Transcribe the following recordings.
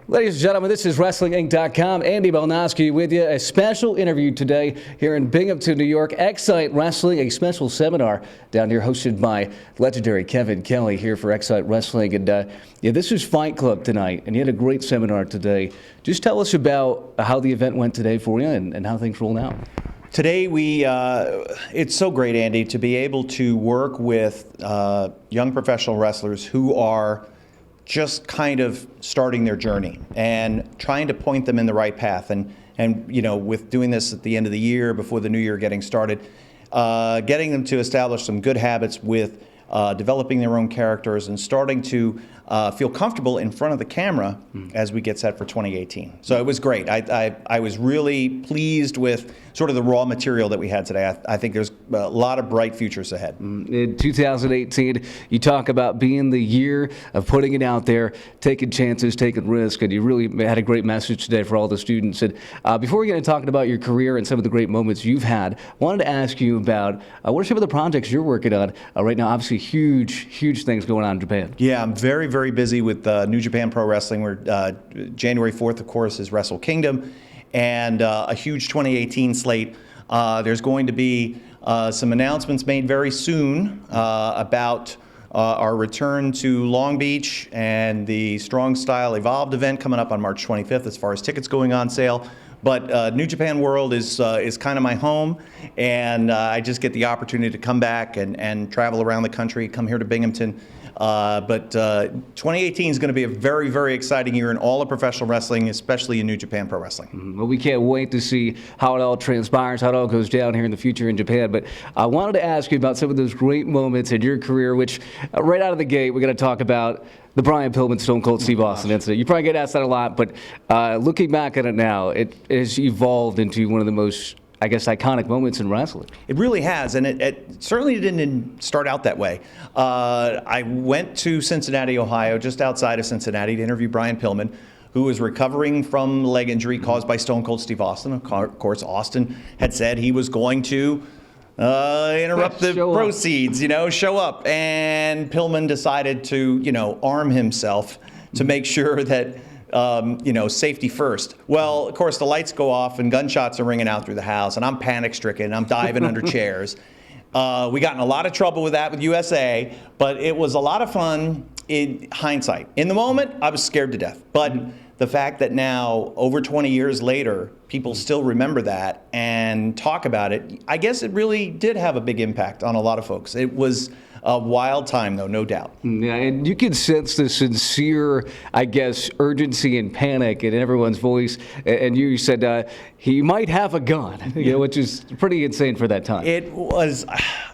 Ladies and gentlemen, this is WrestlingInc.com. Andy Malnoske with you. A special interview today here in Binghamton, New York. Excite Wrestling, a special seminar down here hosted by legendary Kevin Kelly here for Excite Wrestling. And this is Fight Club tonight, and you had a great seminar today. Just tell us about how the event went today for you and how things rolled out. Today, it's so great, Andy, to be able to work with young professional wrestlers who are just kind of starting their journey and trying to point them in the right path. And you know, with doing this at the end of the year, before the new year getting started, getting them to establish some good habits with developing their own characters and starting to feel comfortable in front of the camera as we get set for 2018. So it was great. I was really pleased with sort of the raw material that we had today. I think there's a lot of bright futures ahead. In 2018, you talk about being the year of putting it out there, taking chances, taking risks, and you really had a great message today for all the students. And before we get into talking about your career and some of the great moments you've had, I wanted to ask you about what are some of the projects you're working on right now? Obviously, huge things going on in Japan. Yeah, I'm very busy with New Japan Pro Wrestling. We're January 4th, of course, is Wrestle Kingdom, and a huge 2018 slate. There's going to be some announcements made very soon about our return to Long Beach and the Strong Style Evolved event coming up on March 25th as far as tickets going on sale. But New Japan World is kind of my home, and I just get the opportunity to come back and travel around the country, come here to Binghamton. But 2018 is going to be a very exciting year in all of professional wrestling, especially in New Japan Pro Wrestling. Well, we can't wait to see how it all transpires, how it all goes down here in the future in Japan. But I wanted to ask you about some of those great moments in your career, which right out of the gate, we're going to talk about the Brian Pillman Stone Cold Steve Austin incident. You probably get asked that a lot, but looking back at it now, it has evolved into one of the most, I guess, iconic moments in wrestling. It really has, and it certainly didn't start out that way. I went to Cincinnati, Ohio, just outside of Cincinnati, to interview Brian Pillman, who was recovering from leg injury caused by Stone Cold Steve Austin. Of course, Austin had said he was going to interrupt the proceeds, show up. And Pillman decided to, arm himself to make sure that safety first. Well, of course, the lights go off and gunshots are ringing out through the house, and I'm panic-stricken. I'm diving under chairs. We got in a lot of trouble with that with USA, but it was a lot of fun in hindsight. In the moment, I was scared to death. But the fact that now, over 20 years later, people still remember that and talk about it, I guess it really did have a big impact on a lot of folks. It was a wild time, though, no doubt. Yeah, and you can sense the sincere, I guess, urgency and panic in everyone's voice. And you said he might have a gun, which is pretty insane for that time. It was,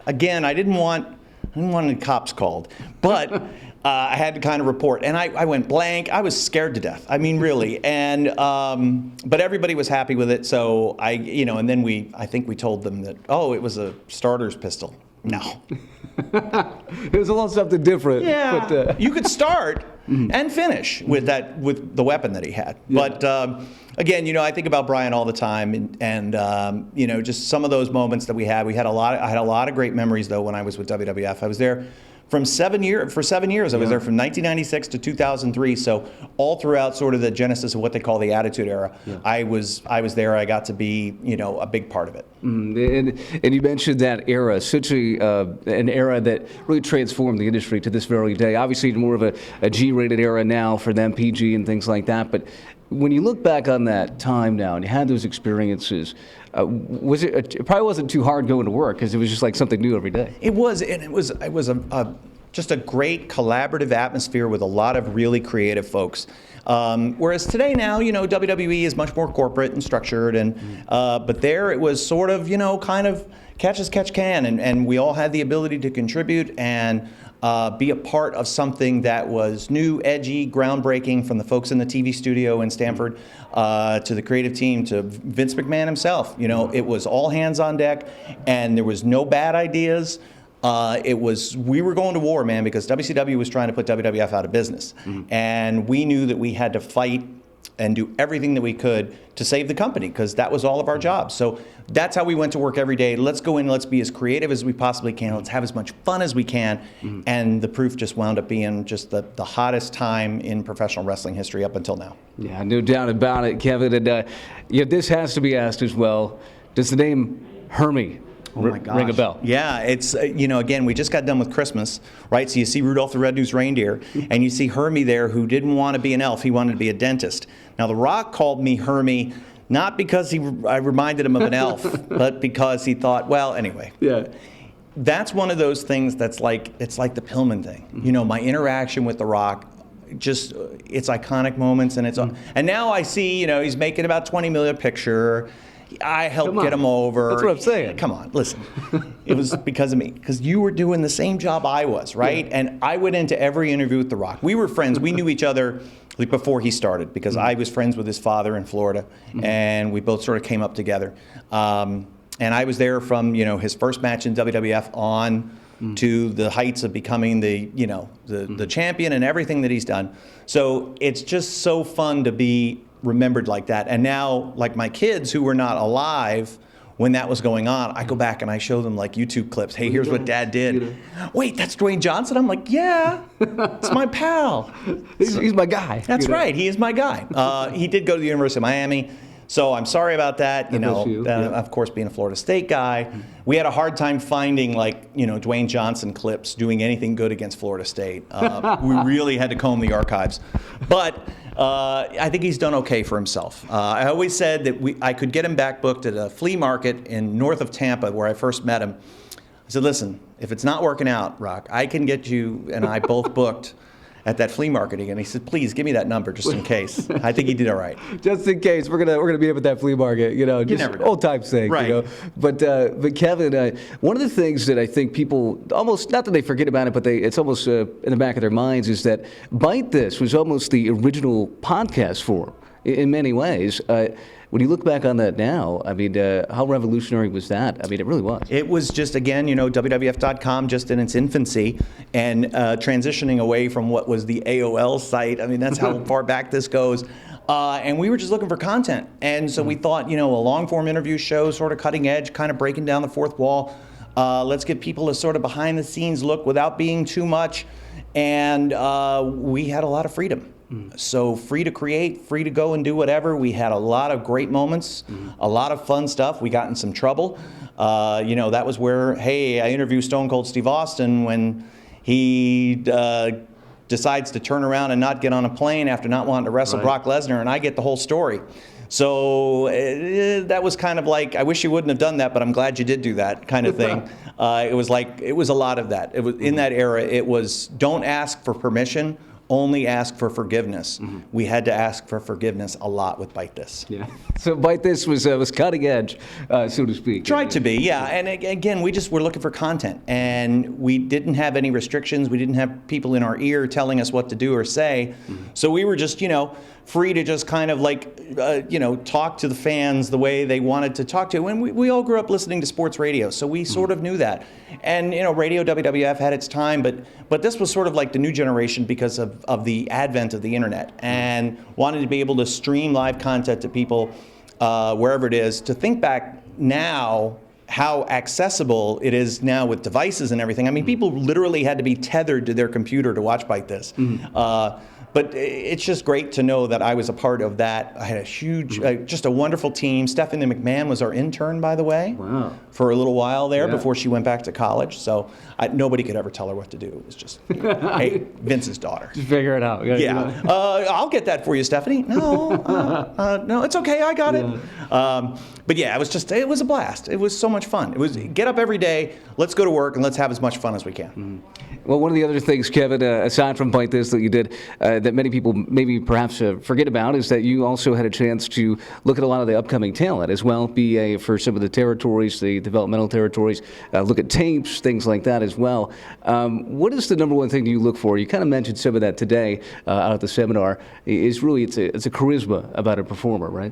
again, I didn't want any cops called, but I had to kind of report, and I went blank. I was scared to death. I mean, really. And but everybody was happy with it. So and then I think we told them that, it was a starter's pistol. No. It was a little something different. Yeah, but, you could start and finish with the weapon that he had. Yeah. But again, I think about Brian all the time, and just some of those moments that we had. I had a lot of great memories though when I was with WWF. I was there for 7 years. I was there from 1996 to 2003. So all throughout sort of the genesis of what they call the Attitude Era, I was there. I got to be a big part of it. And you mentioned that era, such an era that really transformed the industry to this very day. Obviously, more of a G-rated era now for them, PG and things like that. But when you look back on that time now and you had those experiences, it probably wasn't too hard going to work because it was just like something new every day. It was, and it was just a great collaborative atmosphere with a lot of really creative folks. Whereas today now, WWE is much more corporate and structured, and but there it was sort of, kind of catch as catch can, and we all had the ability to contribute and be a part of something that was new, edgy, groundbreaking, from the folks in the TV studio in Stamford to the creative team to Vince McMahon himself. It was all hands on deck, and there was no bad ideas. We were going to war, man, because WCW was trying to put WWF out of business. And we knew that we had to fight and do everything that we could to save the company, because that was all of our jobs. So that's how we went to work every day. Let's go in, let's be as creative as we possibly can, let's have as much fun as we can. And the proof just wound up being just the hottest time in professional wrestling history up until now. Yeah, no doubt about it, Kevin. And this has to be asked as well. Does the name Hermie ring a bell? Yeah, it's, again, we just got done with Christmas, right? So you see Rudolph the Red-Nosed Reindeer, and you see Hermie there, who didn't want to be an elf, he wanted to be a dentist. Now, The Rock called me Hermie, not because I reminded him of an elf, but because he thought, well, anyway. Yeah. That's one of those things that's it's like the Pillman thing. My interaction with The Rock, just, it's iconic moments, and and now I see, he's making about $20 million a picture. I helped get him over. That's what I'm saying. Come on, listen. It was because of me. Because you were doing the same job I was, right? Yeah. And I went into every interview with The Rock. We were friends. We knew each other before he started, because I was friends with his father in Florida, and we both sort of came up together. And I was there from his first match in WWF on to the heights of becoming the champion and everything that he's done. So it's just so fun to be remembered like that. And now, like my kids who were not alive when that was going on, I go back and I show them like YouTube clips. Hey, here's what Dad did. Wait, that's Dwayne Johnson? I'm like, yeah, it's my pal. He's my guy. That's right. He is my guy. He did go to the University of Miami. So I'm sorry about that. Of course, being a Florida State guy, we had a hard time finding Dwayne Johnson clips doing anything good against Florida State. We really had to comb the archives. But I think he's done okay for himself. I always said that I could get him back booked at a flea market north of Tampa, where I first met him. I said, listen, if it's not working out, Rock, I can get you and I both booked at that flea market again. He said, please give me that number just in case. I think he did all right. Just in case. We're gonna meet up at that flea market, just never know. Old time's sake, right. But Kevin, one of the things that I think people almost, not that they forget about it, but it's almost in the back of their minds, is that Bite This was almost the original podcast form in many ways. When you look back on that now, I mean, how revolutionary was that? I mean, it really was. It was just, again, WWF.com just in its infancy, and transitioning away from what was the AOL site. I mean, that's how far back this goes. And we were just looking for content. And so we thought, a long-form interview show, sort of cutting edge, kind of breaking down the fourth wall. Let's give people a sort of behind-the-scenes look without being too much. And we had a lot of freedom. So free to create, free to go and do whatever. We had a lot of great moments, a lot of fun stuff. We got in some trouble. That was where, hey, I interviewed Stone Cold Steve Austin when he decides to turn around and not get on a plane after not wanting to wrestle Brock Lesnar, and I get the whole story. So that was kind of like, I wish you wouldn't have done that, but I'm glad you did do that kind of thing. It was a lot of that. It was in that era. It was, don't ask for permission, only ask for forgiveness. We had to ask for forgiveness a lot with Bite This. Yeah. So Bite This was cutting edge, so to speak. Tried to be, yeah. And again, we just were looking for content, and we didn't have any restrictions. We didn't have people in our ear telling us what to do or say. So we were just, free to just kind of talk to the fans the way they wanted to talk to. And we all grew up listening to sports radio, so we sort of knew that. And Radio WWF had its time, but this was sort of like the new generation because of the advent of the internet, and wanted to be able to stream live content to people wherever it is. To think back now, how accessible it is now with devices and everything. I mean, people literally had to be tethered to their computer to watch Bite This. But it's just great to know that I was a part of that. I had a huge, just a wonderful team. Stephanie McMahon was our intern, by the way, for a little while there before she went back to college. So nobody could ever tell her what to do. It was just, hey, Vince's daughter. Just figure it out. Yeah. I'll get that for you, Stephanie. No, no, it's okay. I got it. But yeah, it was a blast. It was so much fun. It was get up every day, let's go to work, and let's have as much fun as we can. Well, one of the other things, Kevin, aside from Bite This that you did, that many people maybe perhaps forget about, is that you also had a chance to look at a lot of the upcoming talent as well, be for some of the territories, the developmental territories, look at tapes, things like that as well. What is the number one thing you look for? You kind of mentioned some of that today out at the seminar. Is really it's a charisma about a performer, right?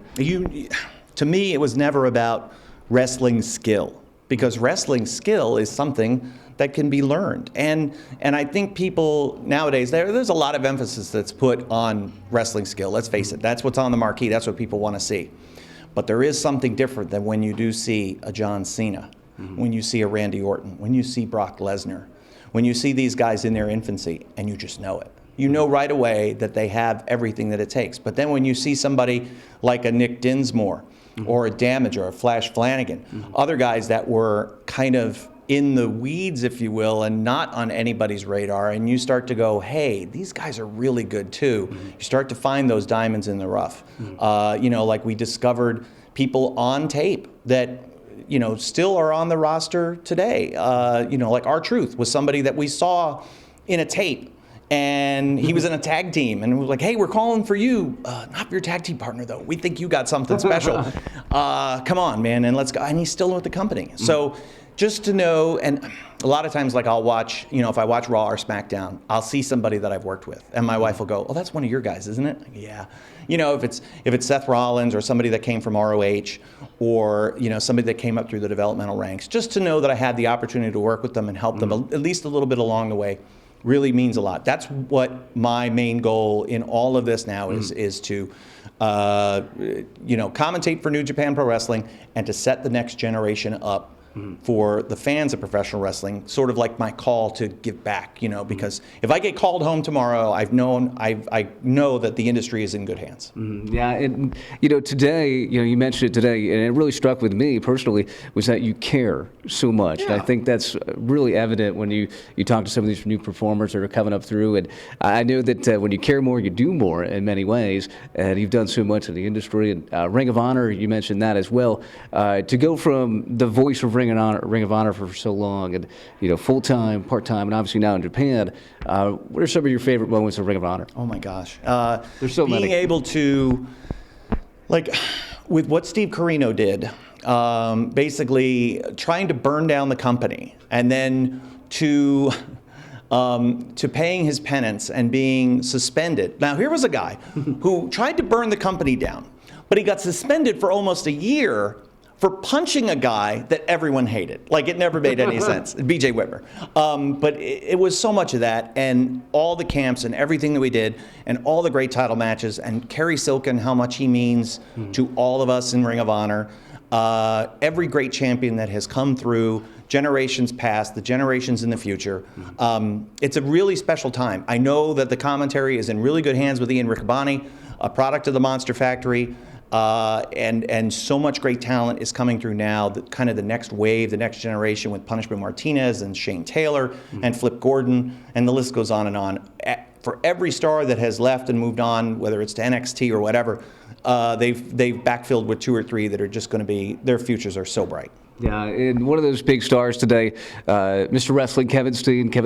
To me, it was never about wrestling skill. because wrestling skill is something that can be learned. And I think people nowadays, there's a lot of emphasis that's put on wrestling skill. Let's face it, that's what's on the marquee. That's what people want to see. But there is something different than when you do see a John Cena, when you see a Randy Orton, when you see Brock Lesnar, when you see these guys in their infancy, and you just know it. You know right away that they have everything that it takes. But then when you see somebody like a Nick Dinsmore or a Damage or a Flash Flanagan, other guys that were kind of in the weeds, if you will, and not on anybody's radar, and you start to go, hey, these guys are really good too. You start to find those diamonds in the rough. Like we discovered people on tape that still are on the roster today. Like R-Truth was somebody that we saw in a tape, and he was in a tag team, and we were like, hey, we're calling for you. Not your tag team partner, though. We think you got something special. Come on, man, and let's go. And he's still with the company. So just to know, and a lot of times, like I'll watch, if I watch Raw or SmackDown, I'll see somebody that I've worked with, and my wife will go, oh, that's one of your guys, isn't it? Like, yeah. If it's Seth Rollins or somebody that came from ROH, or somebody that came up through the developmental ranks, just to know that I had the opportunity to work with them and help them at least a little bit along the way really means a lot. That's what my main goal in all of this now is to commentate for New Japan Pro Wrestling and to set the next generation up for the fans of professional wrestling, sort of like my call to give back, because if I get called home tomorrow, I know that the industry is in good hands. Yeah, and today, you mentioned it today, and it really struck with me personally, was that you care so much. Yeah. And I think that's really evident when you talk to some of these new performers that are coming up through, and I know that when you care more, you do more in many ways, and you've done so much in the industry. And Ring of Honor, you mentioned that as well. To go from the voice of Ring of Honor for so long, and full-time, part-time, and obviously now in Japan, what are some of your favorite moments of Ring of Honor? Oh my gosh, There's so many. Being able to, like, with what Steve Corino did, basically trying to burn down the company, and then to paying his penance and being suspended. Now, here was a guy who tried to burn the company down, but he got suspended for almost a year for punching a guy that everyone hated. Like, it never made any sense. BJ Whitmer. But it was so much of that, and all the camps and everything that we did, and all the great title matches, and Kerry Silken, how much he means to all of us in Ring of Honor. Every great champion that has come through, generations past, the generations in the future. It's a really special time. I know that the commentary is in really good hands with Ian Riccaboni, a product of the Monster Factory. And so much great talent is coming through now, kind of the next wave, the next generation with Punishment Martinez and Shane Taylor and Flip Gordon, and the list goes on and on. For every star that has left and moved on, whether it's to NXT or whatever, they've backfilled with 2 or 3 that are just going to be, their futures are so bright. Yeah, and one of those big stars today, Mr. Wrestling, Kevin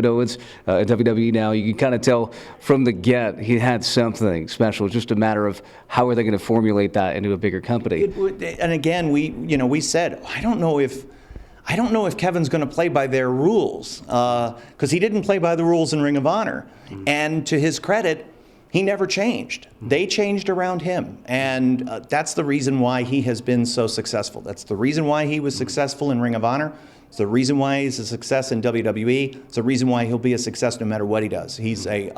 Owens, at WWE now, you can kind of tell from the get he had something special. It's just a matter of how are they going to formulate that into a bigger company. And again, we said, I don't know if Kevin's going to play by their rules, because he didn't play by the rules in Ring of Honor. And to his credit, he never changed. They changed around him. And that's the reason why he has been so successful. That's the reason why he was successful in Ring of Honor. It's the reason why he's a success in WWE. It's the reason why he'll be a success no matter what he does. He's you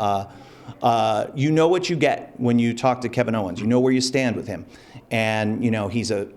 know what you get when you talk to Kevin Owens. You know where you stand with him. And, he's a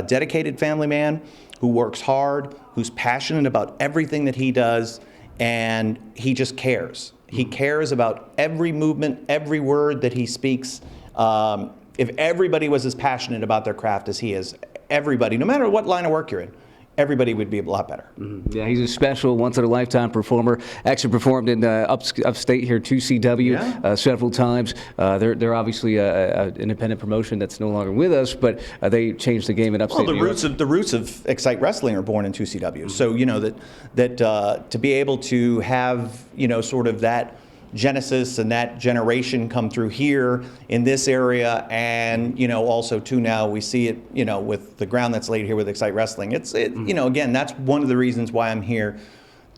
dedicated family man who works hard, who's passionate about everything that he does, and he just cares. He cares about every movement, every word that he speaks. If everybody was as passionate about their craft as he is, everybody, no matter what line of work you're in, everybody would be a lot better. Yeah, he's a special, once-in-a-lifetime performer. Actually performed in upstate here, 2CW, several times. They're obviously an independent promotion that's no longer with us, but they changed the game in upstate New York. The roots of Excite Wrestling are born in 2CW. So that to be able to have sort of that genesis and that generation come through here in this area, and also too now we see it with the ground that's laid here with Excite Wrestling. Again, that's one of the reasons why I'm here.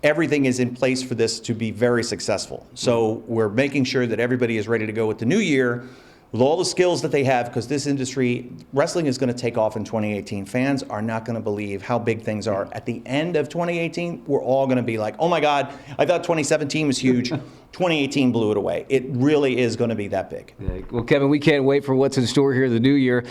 Everything is in place for this to be very successful. So we're making sure that everybody is ready to go with the new year with all the skills that they have, because this industry, wrestling is going to take off in 2018. Fans are not going to believe how big things are. At the end of 2018, we're all going to be like, oh my God, I thought 2017 was huge. 2018 blew it away. It really is going to be that big. Yeah. Well, Kevin, we can't wait for what's in store here in the new year.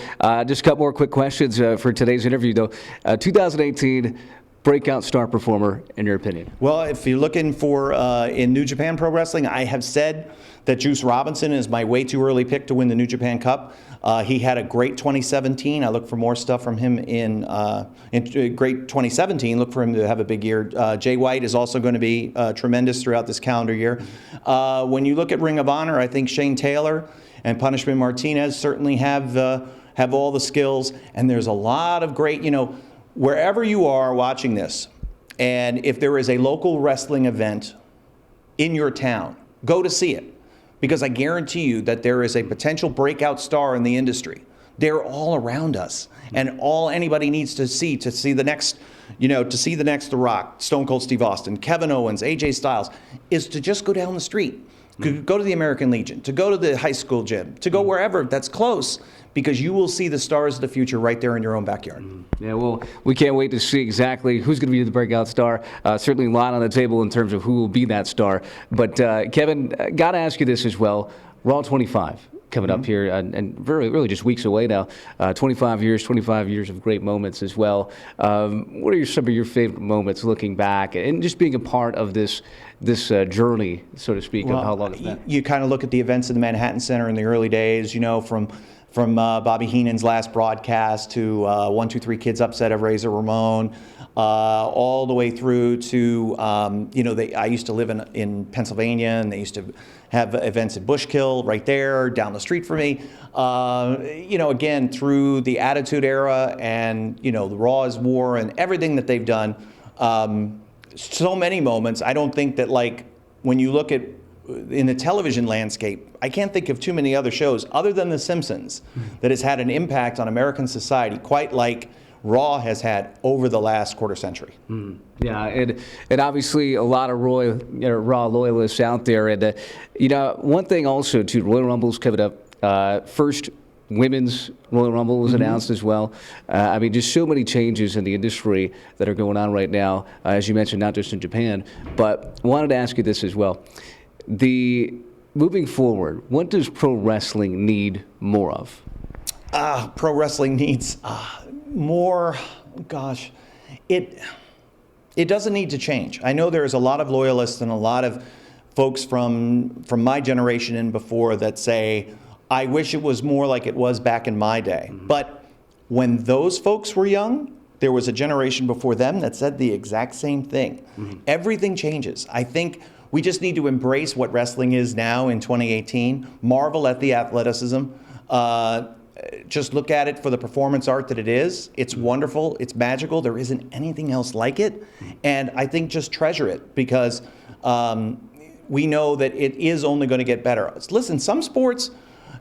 Just a couple more quick questions for today's interview, though. 2018 breakout star performer, in your opinion? Well, if you're looking for in New Japan Pro Wrestling, I have said that Juice Robinson is my way too early pick to win the New Japan Cup. He had a great 2017. I look for more stuff from him in great 2017. Look for him to have a big year. Jay White is also going to be tremendous throughout this calendar year. When you look at Ring of Honor, I think Shane Taylor and Punishment Martinez certainly have all the skills. And there's a lot of great, wherever you are watching this, and if there is a local wrestling event in your town, go to see it. Because I guarantee you that there is a potential breakout star in the industry. They're all around us. And all anybody needs to see the next, to see the next The Rock, Stone Cold Steve Austin, Kevin Owens, AJ Styles, is to just go down the street. Go to the American Legion, to go to the high school gym, to go wherever that's close, because you will see the stars of the future right there in your own backyard. Yeah, well, we can't wait to see exactly who's going to be the breakout star. Certainly a lot on the table in terms of who will be that star. But Kevin, got to ask you this as well. Raw 25 coming up here, and really just weeks away now. 25 years of great moments as well. What are some of your favorite moments looking back and just being a part of this journey, so to speak, of how long it's been? You kind of look at the events in the Manhattan Center in the early days, from Bobby Heenan's last broadcast to 1-2-3 Kids upset of Razor Ramon, all the way through to, I used to live in Pennsylvania, and they used to have events at Bushkill right there down the street from me. Again, through the Attitude Era and, the Raw is War and everything that they've done, so many moments. I don't think that, when you look at in the television landscape, I can't think of too many other shows other than The Simpsons that has had an impact on American society quite like Raw has had over the last quarter century. Yeah, and obviously a lot of Raw loyalists out there. And, one thing also, too, Royal Rumble's coming up. First Women's Royal Rumble was announced as well. Just so many changes in the industry that are going on right now, as you mentioned, not just in Japan. But wanted to ask you this as well. Moving forward, what does pro wrestling need more of? Pro wrestling needs more. Gosh, it doesn't need to change. I know there's a lot of loyalists and a lot of folks from my generation and before that say, I wish it was more like it was back in my day. But when those folks were young, there was a generation before them that said the exact same thing. Everything changes. I think we just need to embrace what wrestling is now in 2018, marvel at the athleticism, just look at it for the performance art that it is. It's wonderful, it's magical, there isn't anything else like it. And I think just treasure it, because we know that it is only going to get better. Listen, some sports,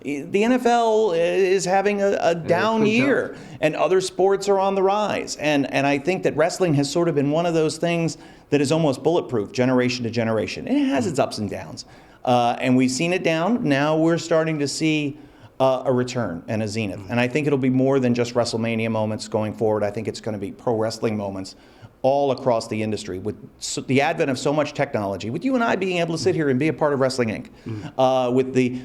the NFL is having a down year, and other sports are on the rise. And I think that wrestling has sort of been one of those things that is almost bulletproof generation to generation. And it has its ups and downs. And we've seen it down. Now we're starting to see a return and a zenith. And I think it'll be more than just WrestleMania moments going forward. I think it's going to be pro wrestling moments all across the industry, with the advent of so much technology, with you and I being able to sit here and be a part of Wrestling Inc., with the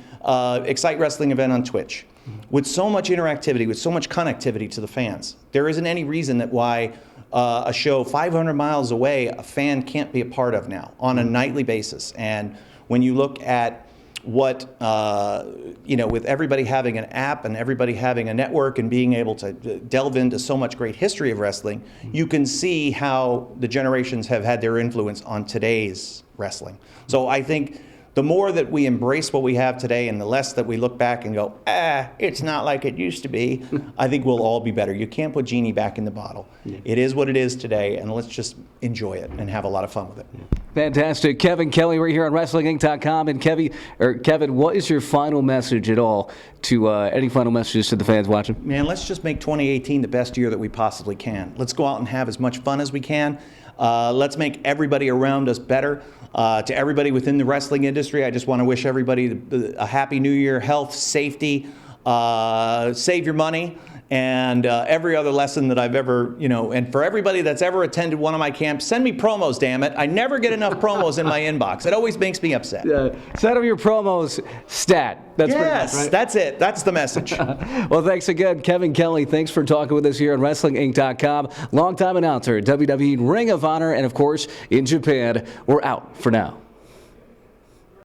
Excite Wrestling event on Twitch, with so much interactivity, with so much connectivity to the fans. There isn't any reason that why a show 500 miles away a fan can't be a part of now on a nightly basis. And when you look at what, with everybody having an app and everybody having a network and being able to delve into so much great history of wrestling, you can see how the generations have had their influence on today's wrestling. So I think the more that we embrace what we have today and the less that we look back and go, it's not like it used to be, I think we'll all be better. You can't put Genie back in the bottle. Yeah. It is what it is today, and let's just enjoy it and have a lot of fun with it. Yeah. Fantastic. Kevin Kelly, right here on WrestlingInc.com. And Kevin, what is your final message at all to any final messages to the fans watching? Man, let's just make 2018 the best year that we possibly can. Let's go out and have as much fun as we can. Let's make everybody around us better. To everybody within the wrestling industry, I just want to wish everybody a happy new year, health, safety, save your money, and every other lesson that I've ever, and for everybody that's ever attended one of my camps, send me promos, damn it. I never get enough promos in my inbox. It always makes me upset. Send them your promos stat. That's yes, right? That's it. That's the message. Well, thanks again, Kevin Kelly. Thanks for talking with us here on WrestlingInc.com. Longtime announcer, WWE Ring of Honor, and of course, in Japan. We're out for now.